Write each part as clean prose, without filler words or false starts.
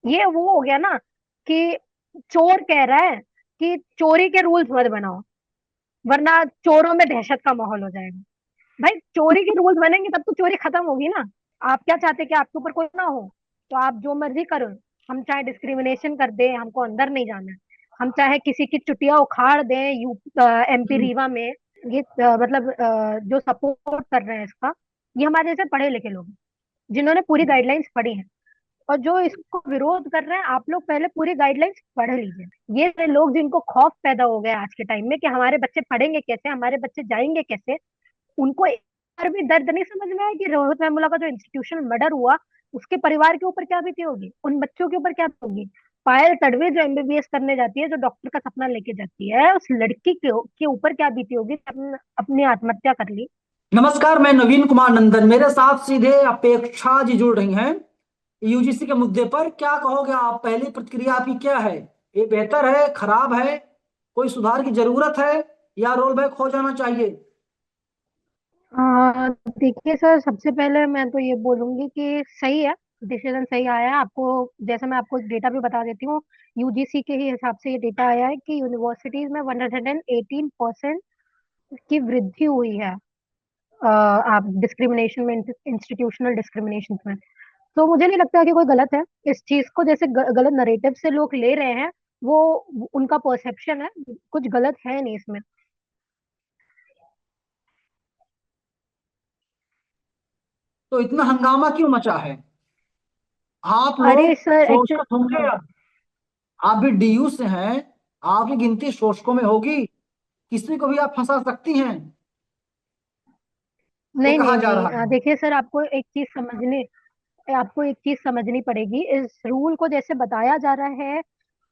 ये वो हो गया ना कि चोर कह रहा है कि चोरी के रूल्स मत बनाओ, वरना चोरों में दहशत का माहौल हो जाएगा। भाई चोरी के रूल्स बनेंगे तब तो चोरी खत्म होगी ना। आप क्या चाहते कि आपके ऊपर कोई ना हो? तो आप जो मर्जी करो। हम चाहे डिस्क्रिमिनेशन कर दें, हमको अंदर नहीं जाना है। हम चाहे किसी की चुटिया उखाड़ दें यू एमपी हम्म। रीवा में। ये मतलब जो सपोर्ट कर रहे हैं इसका, ये हमारे जैसे पढ़े लिखे लोग हैं, जिन्होंने पूरी गाइडलाइंस पढ़ी है। और जो इसको विरोध कर रहे हैं, आप लोग पहले पूरी गाइडलाइंस पढ़ लीजिए। ये लोग जिनको खौफ पैदा हो गया आज के टाइम में कि हमारे बच्चे पढ़ेंगे कैसे, हमारे बच्चे जाएंगे कैसे, उनको एक बार भी दर्द नहीं समझ में आया कि रोहित वेमुला का जो इंस्टीट्यूशनल मर्डर हुआ, उसके परिवार के ऊपर क्या बीती होगी, उन बच्चों के ऊपर क्या बीती होगी। पायल तडवी जो एमबीबीएस करने जाती है, जो डॉक्टर का सपना लेके जाती है, उस लड़की के ऊपर क्या बीती होगी अपनी आत्महत्या कर ली। नमस्कार, मैं नवीन कुमार नंदन। मेरे साथ सीधे अपेक्षा जी जुड़ रही हैं यूजीसी के मुद्दे पर। क्या कहोगे आप? पहली प्रतिक्रिया आपकी क्या है? ये बेहतर है, खराब है, कोई सुधार की जरूरत है, या रोल बैक हो जाना चाहिए? देखिए सर, सबसे पहले मैं तो ये बोलूंगी कि सही है, डिसीजन सही आया है आपको। जैसे मैं आपको डेटा भी बता देती हूँ, यूजीसी के ही हिसाब से ये डेटा आया है कि यूनिवर्सिटीज में 118% की वृद्धि हुई है आप डिस्क्रिमिनेशन में, इंस्टीट्यूशनल डिस्क्रिमिनेशन में। तो मुझे नहीं लगता कि कोई गलत है इस चीज को, जैसे गलत नरेटिव से लोग ले रहे हैं, वो उनका परसेप्शन है। कुछ गलत है नहीं इसमें। तो इतना हंगामा क्यों मचा है? आप अरे लोग सर शोषक होंगे एक्चुअली, अब। आप भी डीयू से हैं, आपकी गिनती शोषकों में होगी। किसी को भी आप फंसा सकती हैं, ये नहीं कहा नहीं जा नहीं, रहा है। देखिए सर, आपको एक चीज समझनी पड़ेगी। इस रूल को जैसे बताया जा रहा है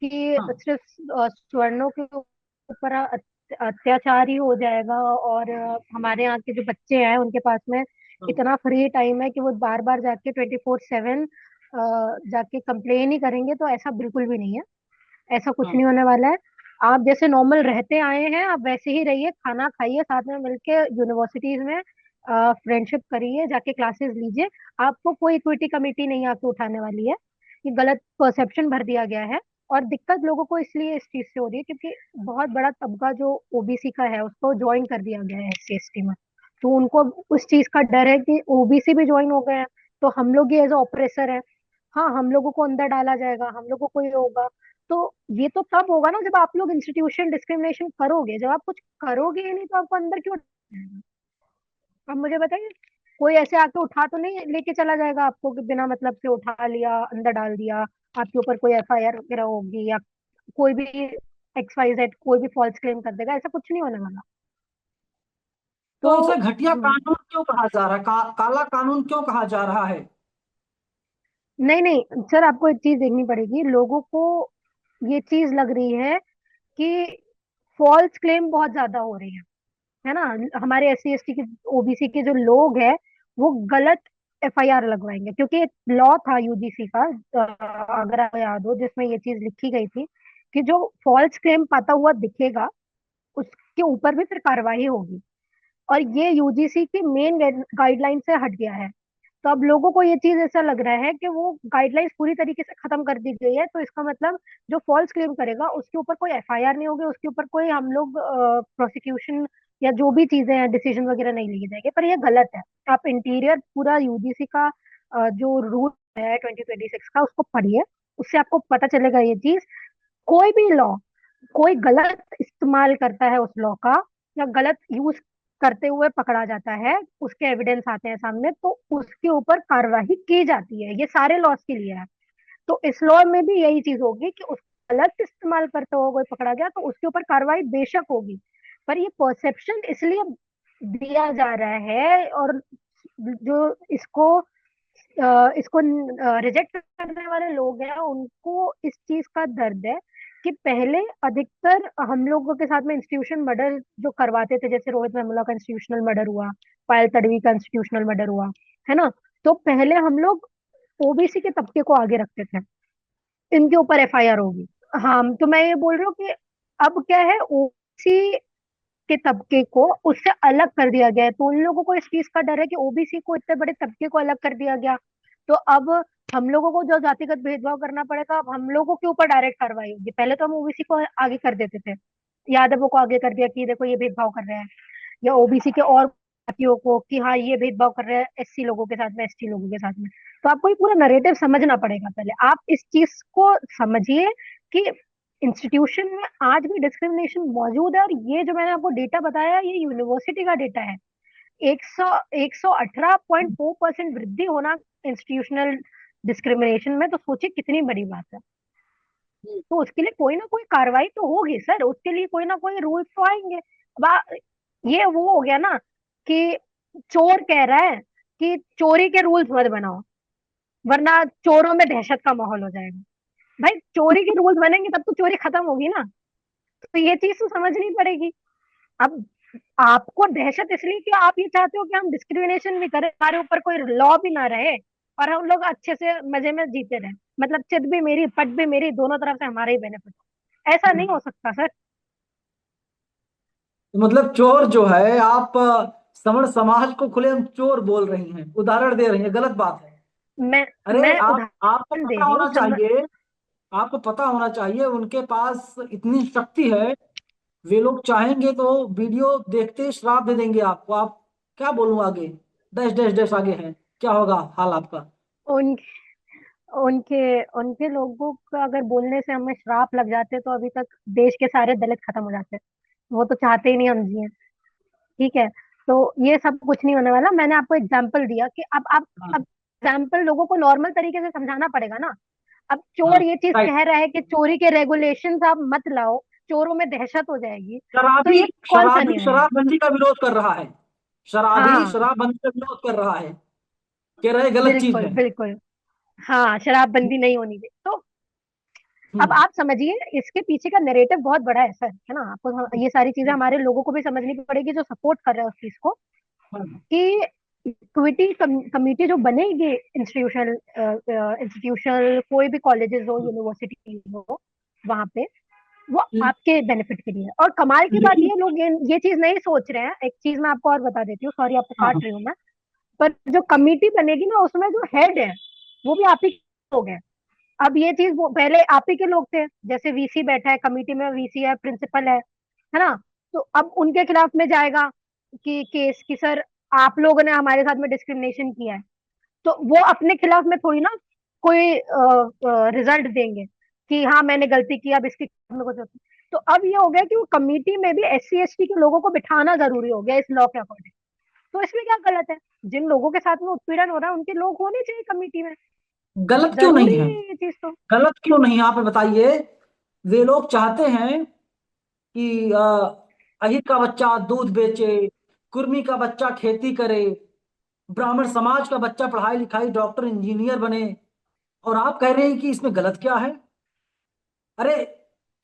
कि हाँ। सिर्फ स्वर्णों के ऊपर अत्याचार ही हो जाएगा, और हमारे यहाँ के जो बच्चे हैं उनके पास में हाँ। इतना फ्री टाइम है कि वो बार बार जाके 24/7 जाके कंप्लेन ही करेंगे, तो ऐसा बिल्कुल भी नहीं है। ऐसा कुछ हाँ। नहीं होने वाला है। आप जैसे नॉर्मल रहते आए हैं, आप वैसे ही रहिए, खाना खाइए साथ में मिलके, यूनिवर्सिटीज में फ्रेंडशिप करिए, जाके क्लासेस लीजिए। आपको कोई इक्विटी कमेटी नहीं आके उठाने वाली है। ये गलत परसेप्शन भर दिया गया है। और दिक्कत लोगों को इसलिए इस चीज से हो रही है क्योंकि बहुत बड़ा तबका जो ओबीसी का है उसको ज्वाइन कर दिया गया है एससी एसटी में। तो उनको उस चीज का डर है कि ओबीसी भी ज्वाइन हो गए हैं, तो हम लोग ये एज ऑपरेसर है। हाँ, हम लोगों को अंदर डाला जाएगा, हम लोगों को ये होगा। तो ये तो तब होगा ना जब आप लोग इंस्टीट्यूशन डिस्क्रिमिनेशन करोगे। जब आप कुछ करोगे ही नहीं तो आपको अंदर क्यों डालेगा? अब मुझे बताइए, कोई ऐसे आके उठा तो नहीं लेके चला जाएगा आपको कि बिना मतलब से उठा लिया, अंदर डाल दिया, आपके ऊपर कोई एफआईआर वगैरह होगी, या कोई भी XYZ कोई भी फॉल्स क्लेम कर देगा, ऐसा कुछ नहीं होने वाला। तो तो इसे घटिया हम्म, कानून क्यों कहा जा रहा है? काला कानून क्यों कहा जा रहा है? नहीं नहीं सर, आपको एक चीज देखनी पड़ेगी। लोगों को ये चीज लग रही है कि फॉल्स क्लेम बहुत ज्यादा हो रही है ना। हमारे SC ST के, ओबीसी के जो लोग हैं, वो गलत एफआईआर लगवाएंगे, क्योंकि एक लॉ था यूजीसी का, अगर आपको याद हो, जिसमें ये चीज लिखी गई थी कि जो फॉल्स क्लेम पाता हुआ दिखेगा उसके ऊपर भी फिर कार्रवाई होगी। और ये यूजीसी की मेन गाइडलाइन से हट गया है। तो अब लोगों को ये चीज ऐसा लग रहा है कि वो गाइडलाइंस पूरी तरीके से खत्म कर दी गई है, तो इसका मतलब जो फॉल्स क्लेम करेगा उसके ऊपर कोई एफआईआर नहीं होगी, उसके ऊपर कोई हम लोग प्रोसिक्यूशन या जो भी चीजें हैं डिसीजन वगैरह नहीं लिए जाएंगे। पर ये गलत है। आप इंटीरियर पूरा यूजीसी का जो रूल है 2026 का, उसको पढ़िए। उससे आपको पता चलेगा ये चीज। कोई भी लॉ, कोई गलत इस्तेमाल करता है उस लॉ का, या गलत यूज करते हुए पकड़ा जाता है, उसके एविडेंस आते हैं सामने, तो उसके ऊपर कार्रवाई की जाती है। ये सारे लॉस के लिए है। तो इस लॉ में भी यही चीज होगी कि उस गलत इस्तेमाल करते हुए कोई पकड़ा गया तो उसके ऊपर कार्रवाई बेशक होगी। पर ये परसेप्शन इसलिए दिया जा रहा है, और जो इसको रिजेक्ट करने वाले लोग हैं उनको इस चीज का दर्द है कि पहले अधिकतर हम लोगों के साथ में इंस्टीट्यूशन मर्डर जो करवाते थे, जैसे रोहित वेमुला का इंस्टीट्यूशनल मर्डर हुआ, पायल तडवी का इंस्टीट्यूशनल मर्डर हुआ, है ना। तो पहले हम लोग ओबीसी के तबके को आगे रखते थे, इनके ऊपर एफआईआर होगी। हाँ, तो मैं ये बोल रही हूँ कि अब क्या है, ओबीसी के तबके को उससे अलग कर दिया गया है, तो उन लोगों को इस चीज का डर है कि ओबीसी को, इतने बड़े तबके को अलग कर दिया गया, तो अब हम लोगों को जो जातिगत भेदभाव करना पड़ेगा, अब हम लोगों के ऊपर डायरेक्ट कार्रवाई होगी। पहले तो हम ओबीसी को आगे कर देते थे, यादवों को आगे कर दिया कि देखो ये भेदभाव कर रहे हैं, या ओबीसी के और जातियों को कि हाँ ये भेदभाव कर रहे हैं एससी लोगों के साथ में, एसटी लोगों के साथ में। तो आपको ये पूरा नरेटिव समझना पड़ेगा। पहले आप इस चीज को समझिए कि इंस्टीट्यूशन में आज भी डिस्क्रिमिनेशन मौजूद है। और ये जो मैंने आपको डेटा बताया, ये यूनिवर्सिटी का डेटा है। 118.4% वृद्धि होना इंस्टीट्यूशनल डिस्क्रिमिनेशन में, तो सोचिए कितनी बड़ी बात है। तो उसके लिए कोई ना कोई कार्रवाई तो होगी सर, उसके लिए कोई ना कोई रूल्स तो आएंगे। ये वो हो गया ना कि चोर कह रहा है कि चोरी के रूल्स मत बनाओ, वरना चोरों में दहशत का माहौल हो जाएगा। भाई चोरी के रूल्स बनेंगे तब तो चोरी खत्म होगी ना। तो ये चीज तो समझनी पड़ेगी। अब आपको दहशत इसलिए कि आप ये चाहते हो कि हम डिस्क्रिमिनेशन भी करें, हमारे ऊपर कोई लॉ भी ना रहे, और हम लोग अच्छे से मजे में जीते रहे, मतलब चित भी मेरी पट भी मेरी, दोनों तरफ से हमारे ही बेनिफिट हो। ऐसा नहीं हो सकता सर। मतलब चोर जो है, आप सवर्ण समाज को खुलेआम चोर बोल रही हैं, उदाहरण दे रही हैं, गलत बात है। मैं अरे मैं आप आपको उदाहरण दे पता रही हूँ होना चाहिए, आपको पता होना चाहिए उनके पास इतनी शक्ति है। वे लोग चाहेंगे तो वीडियो देखते ही श्राप दे देंगे आपको। आप क्या बोलूं आगे, डैश डैश डैश आगे हैं, क्या होगा हाल आपका। उन उनके उनके लोगों का अगर बोलने से हमें श्राप लग जाते तो अभी तक देश के सारे दलित खत्म हो जाते। वो तो चाहते ही नहीं हम जिए। ठीक है। तो ये सब कुछ नहीं होने वाला। मैंने आपको एग्जाम्पल दिया कि अब हाँ एग्जाम्पल लोगों को नॉर्मल तरीके से समझाना पड़ेगा ना। अब हाँ, चोर ये चीज राइट। कह रहा है कि चोरी के रेगुलेशंस आप मत लाओ, चोरों में दहशत हो जाएगी। तो शराबी ये कौन सा शराबी न्याय है? शराबबंदी का विरोध कर रहा है। शराबी हाँ शराबबंदी का विरोध कर रहा है, कह रहे गलत चीज बिल्कुल है। बिल्कुल। हाँ शराबबंदी नहीं होनी चाहिए। तो अब हम्म आप समझिए इसके पीछे का नैरेटिव बहुत बड़ा है सर, है ना। आपको ये सारी चीजें हमारे लोगों को भी समझनी पड़ेगी जो सपोर्ट कर रहे हैं उस चीज को, हाँ, कि इक्विटी कमिटी जो बनेगी इंस्टीट्यूशनल इंस्टीट्यूशनल कोई भी कॉलेजेस हो यूनिवर्सिटी हो वहां पे, वो हम्म, आपके बेनिफिट के लिए है। और कमाल की बात लेकिन ये लोग ये चीज नहीं सोच रहे हैं। एक चीज मैं आपको और बता देती हूँ, सॉरी आपको हाँ काट हाँ रही हूँ मैं। पर जो कमिटी बनेगी ना उसमें जो हेड है वो भी आप ही के लोग हैं। अब ये चीज वो पहले आप ही के लोग थे, जैसे वीसी बैठा है कमिटी में, वीसी है, प्रिंसिपल है ना। तो अब उनके खिलाफ में जाएगा कि केस कि सर आप लोगों ने हमारे साथ में डिस्क्रिमिनेशन किया है। तो वो अपने खिलाफ में थोड़ी ना कोई रिजल्ट देंगे कि हाँ मैंने गलती की, अब इसके खिलाफ में कुछ होता है। तो अब ये हो गया कि वो कमिटी में भी एससी एसटी के लोगों को बिठाना जरूरी हो गया इस लॉ के अकॉर्डिंग। तो इसमें क्या गलत है? जिन लोगों के साथ में उत्पीड़न हो रहा है उनके लोग होने चाहिए कमिटी में। गलत क्यों नहीं जरूरी है, है ये चीज तो। गलत क्यों नहीं है, आप बताइए। वे लोग चाहते हैं कि अहिर का बच्चा दूध बेचे, कुर्मी का बच्चा खेती करे, ब्राह्मण समाज का बच्चा पढ़ाई लिखाई डॉक्टर इंजीनियर बने, और आप कह रहे हैं कि इसमें गलत क्या है। अरे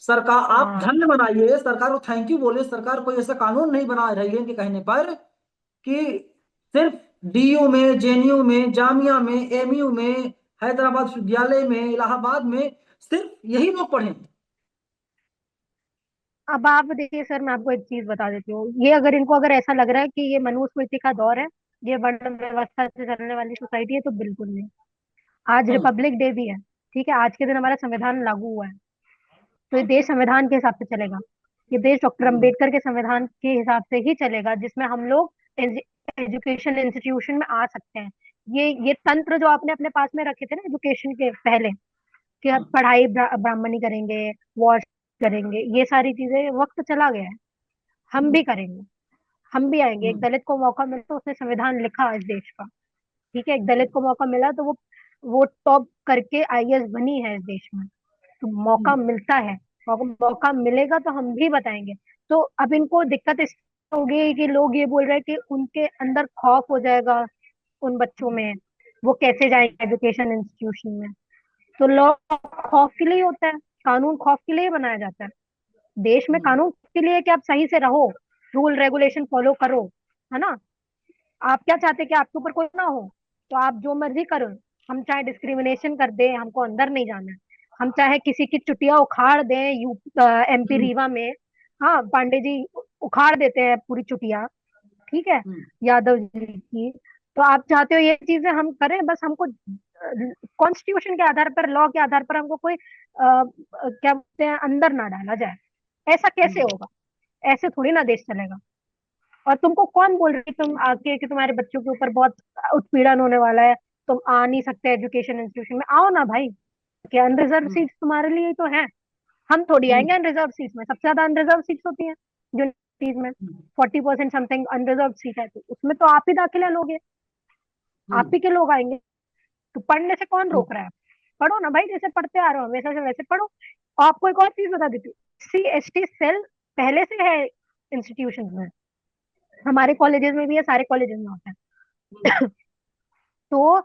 सरकार, आप हाँ धन्य बनाइए सरकार को, थैंक यू बोले। सरकार कोई ऐसा कानून नहीं बना रही है कि कहने पर कि सिर्फ डीयू में, जेएनयू में, जामिया में, एमयू में, हैदराबाद विश्वविद्यालय में, इलाहाबाद में सिर्फ यही लोग पढ़े। अब आप देखिए सर, मैं आपको एक चीज बता देती हूँ। ये अगर इनको अगर ऐसा लग रहा है कि ये मनुस्मृति का दौर है, ये वर्ण व्यवस्था से चलने वाली सोसाइटी है, तो बिल्कुल नहीं। आज हाँ रिपब्लिक डे भी है। ठीक है, आज के दिन हमारा संविधान लागू हुआ है। तो ये देश संविधान के हिसाब से चलेगा। ये देश डॉक्टर हम्म, अंबेडकर के संविधान के हिसाब से ही चलेगा, जिसमें हम लोग एजुकेशन इंस्टीट्यूशन में आ सकते हैं। ये तंत्र जो आपने अपने पास में रखे थे ना एजुकेशन के पहले, कि अब हाँ, पढ़ाई ब्राह्मणी करेंगे, वॉर करेंगे, ये सारी चीजें वक्त चला गया है। हम हम्म, भी करेंगे, हम भी आएंगे। एक हम्म, दलित को मौका मिला तो उसने संविधान लिखा इस देश का। ठीक है, एक दलित को मौका मिला तो वो टॉप करके आईएएस बनी है इस देश में। तो मौका हम्म, मिलता है, मौका मिलेगा तो हम भी बताएंगे। तो अब इनको दिक्कत इस हो गई कि लोग ये बोल रहे हैं कि उनके अंदर खौफ हो जाएगा उन बच्चों में, वो कैसे जाएंगे एजुकेशन इंस्टीट्यूशन में। तो लॉ खौफ के लिए होता है, कानून खौफ के लिए बनाया जाता है। देश में हम्म, कानून के लिए कि आप सही से रहो, रूल रेगुलेशन फॉलो करो, है ना। आप क्या चाहते हैं कि आपके ऊपर कोई ना हो, तो आप जो मर्जी करो। हम चाहे डिस्क्रिमिनेशन कर दें, हमको अंदर नहीं जाना है। हम चाहे किसी की चुटिया उखाड़ दें एमपी हम्म, रीवा में। हाँ पांडे जी उखाड़ देते हैं पूरी चुटिया। ठीक है, हम्म, यादव जी की। तो आप चाहते हो ये चीजें हम करें, बस हमको कॉन्स्टिट्यूशन के आधार पर, लॉ के आधार पर हमको कोई क्या बोलते हैं, अंदर ना डाला जाए। ऐसा कैसे हम्म, होगा? ऐसे थोड़ी ना देश चलेगा। और तुमको कौन बोल रही है तुम आके कि तुम्हारे बच्चों के ऊपर बहुत उत्पीड़न होने वाला है, तुम आ नहीं सकते एजुकेशन इंस्टीट्यूशन में? आओ ना भाई, क्या अनरिजर्व हम्म, सीट्स तुम्हारे लिए ही तो है। हम थोड़ी हम्म, आएंगे अनरिजर्व सीट्स में, सबसे ज्यादा अनरिजर्व सीट्स होती हैं यूनिवर्सिटीज में। हम्म, 40% समथिंग अनरिजर्व सीट है, तो उसमें तो आप ही दाखिला लोगे, आप हम्म, ही के लोग आएंगे। तो पढ़ने से कौन हम्म, रोक रहा है? पढ़ो ना भाई, जैसे पढ़ते आ रहे हो वैसे से वैसे पढ़ो। और आपको एक और चीज बता देती हूँ, SC ST सेल पहले से है इंस्टीट्यूशन में, हमारे कॉलेजेस में भी है, सारे कॉलेजेस में होता हम्म। है। तो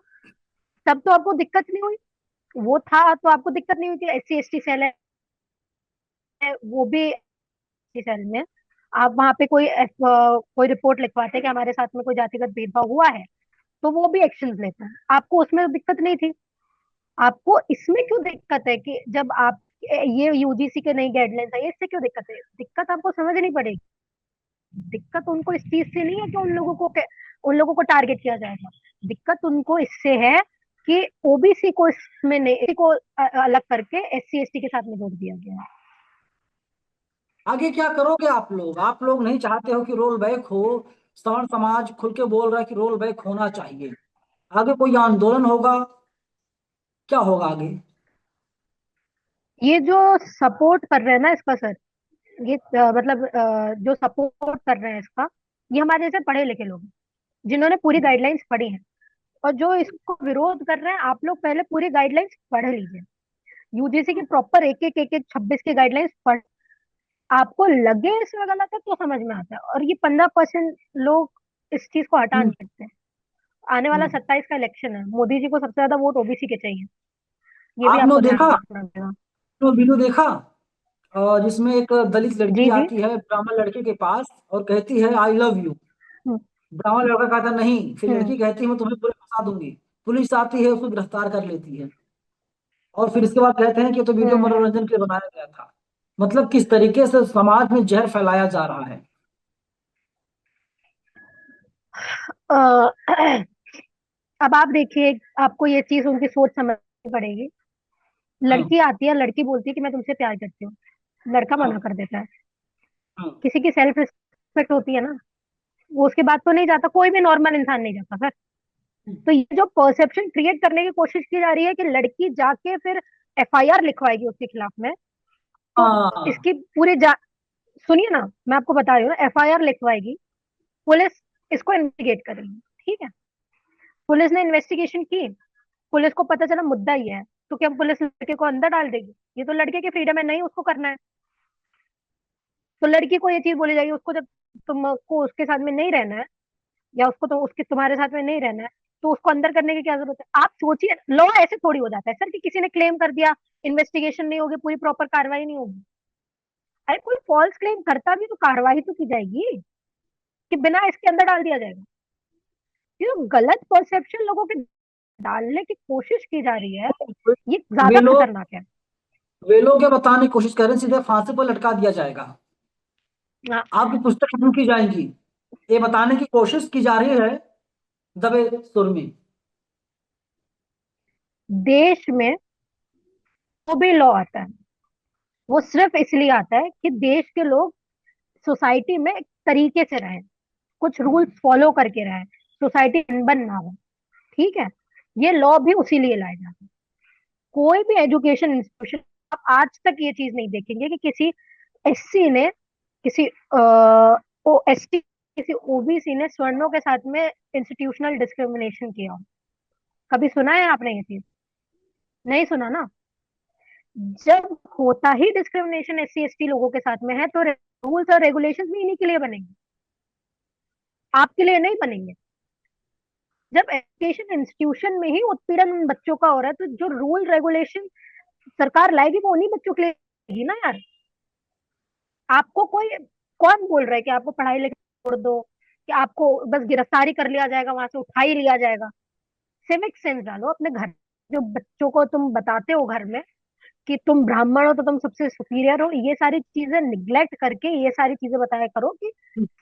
तब तो आपको दिक्कत नहीं हुई, वो था तो आपको दिक्कत नहीं हुई थी। SC ST सेल है वो भी, SC सेल में आप वहां पे कोई रिपोर्ट लिखवाते कि हमारे साथ में कोई जातिगत भेदभाव हुआ है, तो वो भी एक्शन लेते हैं, आपको उसमें दिक्कत नहीं थी। आपको इसमें क्यों दिक्कत है कि जब आप ये UGC के नई गाइडलाइंस आई है, इससे क्यों दिक्कत है? दिक्कत आपको समझनी पड़ेगी। दिक्कत उनको इस चीज से नहीं है कि उन लोगों को टारगेट किया जाएगा। दिक्कत उनको इससे है कि OBC को इसमें नहीं, इसी को अलग करके SC ST के साथ में जोड़ दिया गया है। आगे क्या करोगे आप लोग नहीं चाहते हो कि रोल बैक हो। सवर्ण समाज खुल के बोल रहा है कि रोल बैक होना चाहिए। आगे कोई आंदोलन होगा? क्या होगा आगे? ये जो सपोर्ट कर रहे हैं ना इसका सर, ये मतलब जो सपोर्ट कर रहे हैं इसका, ये हमारे जैसे पढ़े लिखे लोग हैं, जिन्होंने पूरी गाइडलाइंस पढ़ी है। और जो इसको विरोध कर रहे हैं, आप लोग पहले पूरी गाइडलाइंस पढ़ लीजिए, UGC की प्रॉपर एक एक 26 की गाइडलाइंस पढ़, आपको लगे इसमें गलत है तो समझ में आता है। और ये 15% लोग इस चीज को हटा हम्म, नहीं सकते। आने वाला हम्म। 27 का इलेक्शन है, मोदी जी को सबसे ज्यादा वोट OBC के चाहिए, ये भी आपने वो आपको ध्यान देखा, रखना पड़ेगा। तो वीडियो देखा जिसमें एक दलित लड़की जी जी। आती है ब्राह्मण लड़के के पास और कहती है आई लव यू। हम्म ब्राह्मण लड़का कहता नहीं, फिर हम्म लड़की कहती है मैं तुम्हें पुलिस फंसा दूंगी। पुलिस आती है, उसको गिरफ्तार कर लेती है। और फिर इसके बाद कहते हैं कि ये तो वीडियो हम्म। मनोरंजन के लिए बनाया गया था। मतलब किस तरीके से समाज में जहर फैलाया जा रहा है। अ, अब आप देखिए, आपको ये चीज उनकी सोच समझनी पड़ेगी। हाँ, लड़की आती है, लड़की बोलती है कि मैं तुमसे प्यार करती हूँ, लड़का मना हाँ, कर देता है। हाँ, किसी की सेल्फ रिस्पेक्ट होती है ना, वो उसके बाद तो नहीं जाता, कोई भी नॉर्मल इंसान नहीं जाता सर। तो ये जो परसेप्शन क्रिएट करने की कोशिश की जा रही है कि लड़की जाके फिर FIR लिखवाएगी उसके खिलाफ में, तो हाँ, इसकी सुनिए ना, मैं आपको बता रही हूँ, FIR लिखवाएगी पुलिस, इसको इन्वेस्टिगेट करेगी, ठीक है। पुलिस ने इन्वेस्टिगेशन की, पुलिस को पता चला मुद्दा ही है, तो क्या पुलिस लड़के को अंदर डाल देगी? ये तो लड़के की फ्रीडम है, नहीं उसको करना है। तो लड़की को ये चीज बोली जाएगी, उसको जब तुमको उसके साथ में नहीं रहना है, या उसको तो उसके तुम्हारे साथ में नहीं रहना है, तो उसको अंदर करने की क्या जरूरत है? आप सोचिए, लॉ ऐसे थोड़ी हो जाता है सर कि किसी ने क्लेम कर दिया, इन्वेस्टिगेशन नहीं होगी, पूरी प्रॉपर कार्रवाई नहीं होगी। अरे कोई फॉल्स क्लेम करता भी तो कार्रवाई तो की जाएगी, कि बिना इसके अंदर डाल दिया जाएगा। ये जो गलत परसेप्शन लोगों के डालने की कोशिश की जा रही है, ये वे ज्यादा लोग खतरनाक है। वे लोग क्या बताने की कोशिश कर रहे हैं, सीधे फांसी पर लटका दिया जाएगा। हाँ, आपकी पुस्तक शुरू की जाएगी, ये बताने की कोशिश की जा रही है दबे सुर में। देश में जो भी लॉ आता है, वो सिर्फ इसलिए आता है कि देश के लोग सोसाइटी में एक तरीके से रहें, कुछ रूल्स फॉलो करके रहें, सोसाइटी अनबन ना हो, ठीक है। ये लॉ भी उसी लिए लाए जाते हैं। कोई भी एजुकेशन इंस्टीट्यूशन, आप आज तक ये चीज नहीं देखेंगे कि किसी SC ने, किसी OST, किसी OBC ने स्वर्णों के साथ में इंस्टीट्यूशनल डिस्क्रिमिनेशन किया हो। कभी सुना है आपने ये चीज? नहीं सुना ना। जब होता ही डिस्क्रिमिनेशन SC ST लोगों के साथ में है, तो रूल्स और रेगुलेशंस भी इन्हीं के लिए बनेंगे, आपके लिए नहीं बनेंगे। जब एजुकेशन इंस्टीट्यूशन में ही उत्पीड़न उन बच्चों का हो रहा है, तो जो रूल रेगुलेशन सरकार लाएगी वो उन्हीं बच्चों के लिए लाएगी ना यार। आपको कोई, कौन बोल रहा है कि आपको पढ़ाई लिखाई छोड़ दो, कि आपको बस गिरफ्तारी कर लिया जाएगा, वहां से उठा ही लिया जाएगा? सिविक सेंस डालो अपने घर, जो बच्चों को तुम बताते हो घर में कि तुम ब्राह्मण हो तो तुम सबसे सुपीरियर हो, ये सारी चीजें निग्लेक्ट करके ये सारी चीजें बताया करो कि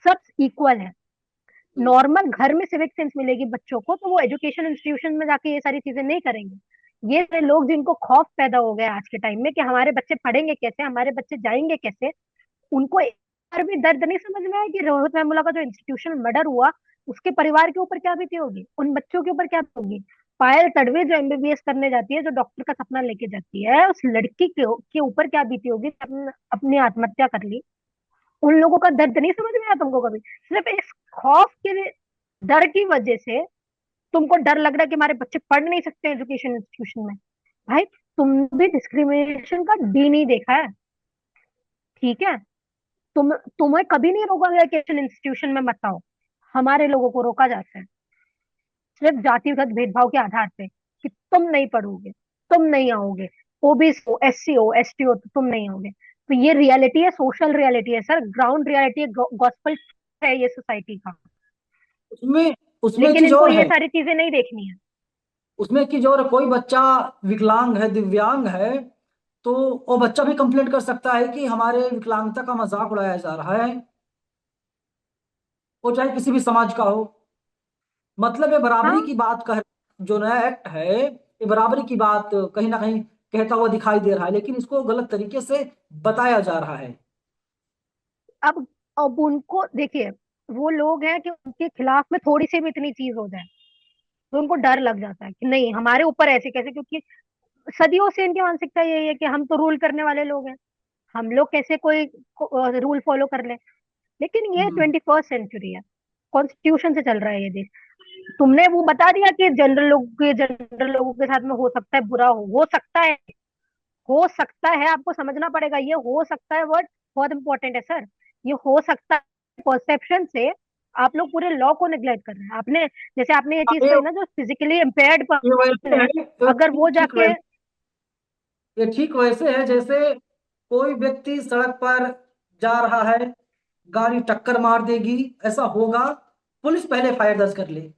सब इक्वल है। नॉर्मल घर में सिविक सेंस मिलेगी बच्चों को, तो वो एजुकेशन इंस्टीट्यूशन में जाके ये सारी चीजें नहीं करेंगे। ये लोग जिनको खौफ पैदा हो गया आज के टाइम में कि हमारे बच्चे पढ़ेंगे कैसे, हमारे बच्चे जाएंगे कैसे, उनको एक बार भी दर्द नहीं समझ में आया कि रोहित वेमुला का जो इंस्टीट्यूशन मर्डर हुआ, उसके परिवार के ऊपर क्या बीती होगी, उन बच्चों के ऊपर क्या बीती होगी। पायल तडवी जो एमबीबीएस करने जाती है, जो डॉक्टर का सपना लेके जाती है, उस लड़की के ऊपर क्या बीती होगी, अपनी आत्महत्या कर ली। उन लोगों का दर्द नहीं समझ में आया तुमको कभी? सिर्फ इस खौफ के डर की वजह से तुमको डर लग रहा है कि हमारे बच्चे पढ़ नहीं सकते एजुकेशन इंस्टीट्यूशन में। भाई, तुम भी डिस्क्रिमिनेशन का डी नहीं देखा है, ठीक है? तुम्हें कभी नहीं रोका गया कि एजुकेशन इंस्टीट्यूशन में मत आओ। हमारे लोगों को रोका जाता है सिर्फ जातिगत भेदभाव के आधार पे कि तुम नहीं पढ़ोगे, तुम नहीं आओगे, ओबीसी हो, एससी हो, एसटी हो, तो तुम नहीं आओगे। तो ये रियलिटी है, सोशल रियलिटी है सर, ग्राउंड रियलिटी है, गॉस्पल है ये सोसाइटी का। उसमें उसमें लेकिन चीज इनको और ये है। सारी चीजें नहीं देखनी है। उसमें चीज और है, कोई बच्चा विकलांग है, दिव्यांग है, तो वो बच्चा भी कंप्लेंट कर सकता है कि हमारे विकलांगता का मजाक उड़ाया जा रहा है। वो चाहे किसी भी समाज का हो। मतलब ये बराबरी हाँ, की बात कह, जो नया एक्ट है ये बराबरी की बात कहीं ना कहीं कहता हुआ दिखाई दे रहा है, लेकिन इसको गलत तरीके से बताया जा रहा है। अब उनको देखिए, वो लोग हैं कि उनके खिलाफ में थोड़ी सी भी इतनी चीज हो जाए तो उनको डर लग जाता है कि नहीं, हमारे ऊपर ऐसे कैसे, क्योंकि सदियों से इनकी मानसिकता यही है कि हम तो रूल करने वाले लोग हैं, हम लोग कैसे कोई रूल फॉलो कर ले। लेकिन ये हम्म। 21st सेंचुरी है, कॉन्स्टिट्यूशन से चल रहा है ये देश। तुमने वो बता दिया कि जनरल लोगों के साथ में हो सकता है, बुरा हो सकता है, हो सकता है, आपको समझना पड़ेगा, ये हो सकता है वर्ड बहुत इंपॉर्टेंट है सर। ये हो सकता है परसेप्शन से आप लोग पूरे लॉ को निग्लेक्ट कर रहे हैं। आपने, जैसे आपने ये चीज ये कही ना, जो फिजिकली इम्पेयर्ड ये पर्सन वैसे है, है, अगर वो जाके, ये ठीक वैसे है जैसे कोई व्यक्ति सड़क पर जा रहा है, गाड़ी टक्कर मार देगी, ऐसा होगा, पुलिस पहले फायर दर्ज कर ले,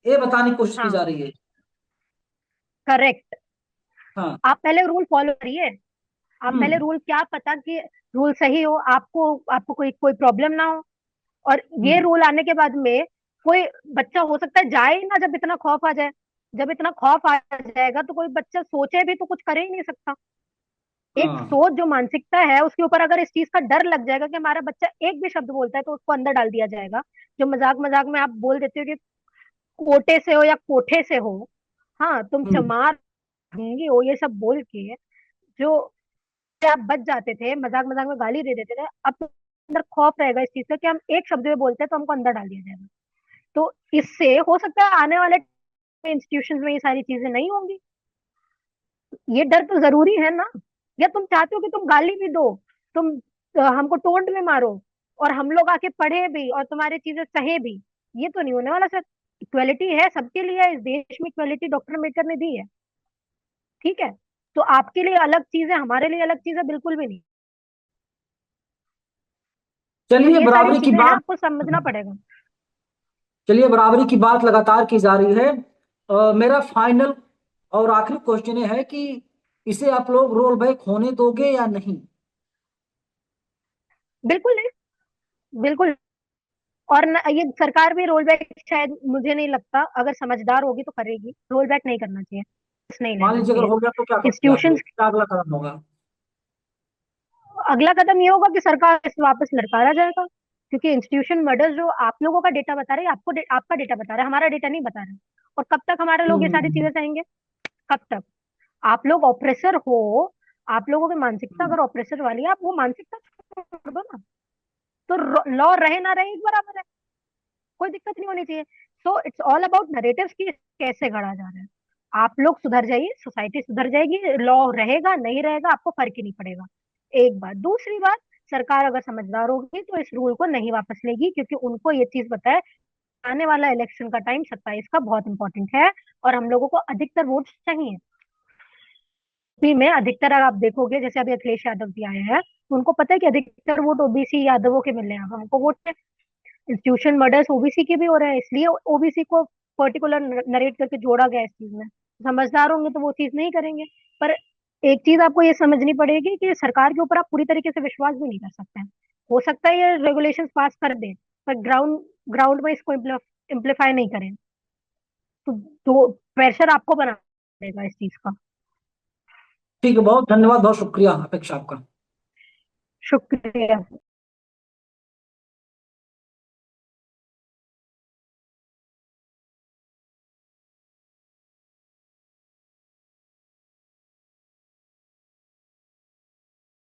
ये बताने की कोशिश की जा हाँ, रही है। करेक्ट। हाँ। आप पहले रूल फॉलो करिए। आप पहले हम्म। रूल, क्या पता कि रूल सही हो, आपको आपको कोई कोई प्रॉब्लम ना हो। और ये हम्म। रूल आने के बाद में कोई बच्चा हो सकता है जाए ही ना, जब इतना खौफ आ जाए। जब इतना खौफ आ जाएगा तो कोई बच्चा सोचे भी तो कुछ कर ही नहीं सकता। एक हाँ। सोच, जो मानसिकता है उसके ऊपर अगर इस चीज का डर लग जाएगा कि हमारा बच्चा एक भी शब्द बोलता है तो उसको अंदर डाल दिया जाएगा। जो मजाक मजाक में आप बोल देते हो कि कोटे से हो या कोठे से हो, हाँ तुम हम्म। चमार ढूंगी हो, ये सब बोल के जो आप बच जाते थे, मजाक मजाक में गाली दे देते थे, अब तो अंदर खौफ रहेगा इस चीज का कि हम एक शब्द में बोलते हैं तो हमको अंदर डाल दिया जाएगा। तो इससे हो सकता है आने वाले इंस्टीट्यूशन में ये सारी चीजें नहीं होंगी। ये डर तो जरूरी है ना। या तुम चाहते हो कि तुम गाली भी दो, तुम हमको टोंट में मारो, और हम लोग आके पढ़े भी और तुम्हारी चीजें सहे भी? ये तो नहीं होने वाला सर। इक्वालिटी है सबके लिए, इस देश में इक्वालिटी डॉक्टर अम्बेडकर ने दी है, ठीक है? तो आपके लिए अलग चीज है, हमारे लिए अलग चीज है, बिल्कुल भी नहीं। तो चलिए ये सारी बराबरी की चीजें हैं, बात आपको समझना पड़ेगा। चलिए बराबरी की बात लगातार की जा रही है। मेरा फाइनल और आखिरी क्वेश्चन ये है कि इसे आप लोग रोल बैक होने दोगे या नहीं? बिल्कुल नहीं, बिल्कुल। और न, ये सरकार भी रोल बैक शायद, मुझे नहीं लगता, अगर समझदार होगी तो करेगी। रोल बैक नहीं करना चाहिए, नहीं मान लेना लीजिए अगर चाहिए हो गया तो क्या करोगे आप इंस्टीट्यूशन। लोग, क्या अगला कदम होगा? अगला कदम ये होगा कि सरकार इसे वापस लड़कारा जाएगा, क्योंकि इंस्टीट्यूशन मर्डर जो आप लोगों का डेटा बता रहे हैं, आपका डेटा बता रहा है, हमारा डेटा नहीं बता रहा है। और कब तक हमारे लोग ये सारी हम्म। चीजें सहेंगे? कब तक? आप लोग ऑपरेसर हो, आप लोगों की मानसिकता हम्म। अगर ऑपरेसर वाली है, आप वो मानसिकता छोड़ दो ना। तो लॉ रहे ना रहे एक बराबर है, कोई दिक्कत नहीं होनी चाहिए। So it's all about narratives की कैसे गढ़ा जा रहा है। आप लोग सुधर जाइए, सोसाइटी सुधर जाएगी, लॉ रहेगा नहीं रहेगा आपको फर्क ही नहीं पड़ेगा। एक बात, दूसरी बात, सरकार अगर समझदार होगी तो इस रूल को नहीं वापस लेगी, क्योंकि उनको ये चीज पता है आने वाला इलेक्शन का टाइम 27 का बहुत इंपॉर्टेंट है, और हम लोगों को अधिकतर वोट चाहिए। यूपी में अधिकतर, अगर आप देखोगे, जैसे अभी अखिलेश यादव जी आए हैं, तो उनको पता है कि अधिकतर वोट ओबीसी यादवों के मिलने हैं, हमको वोट, इंस्टीट्यूशन मर्डर्स ओबीसी के भी हो रहे हैं, इसलिए ओबीसी को पर्टिकुलर नरेट करके जोड़ा गया है इस चीज में। समझदार होंगे तो वो चीज नहीं करेंगे। पर एक चीज आपको ये समझनी पड़ेगी कि सरकार के ऊपर आप पूरी तरीके से विश्वास भी नहीं कर सकते हैं। हो सकता है ये रेगुलेशंस पास कर दे, पर ग्राउंड ग्राउंड में इसको इम्प्लीफाई नहीं करें, तो दो प्रेशर आपको बनाना पड़ेगा इस चीज का। ठीक है, बहुत धन्यवाद, बहुत शुक्रिया अपेक्षा आपका। शुक्रिया।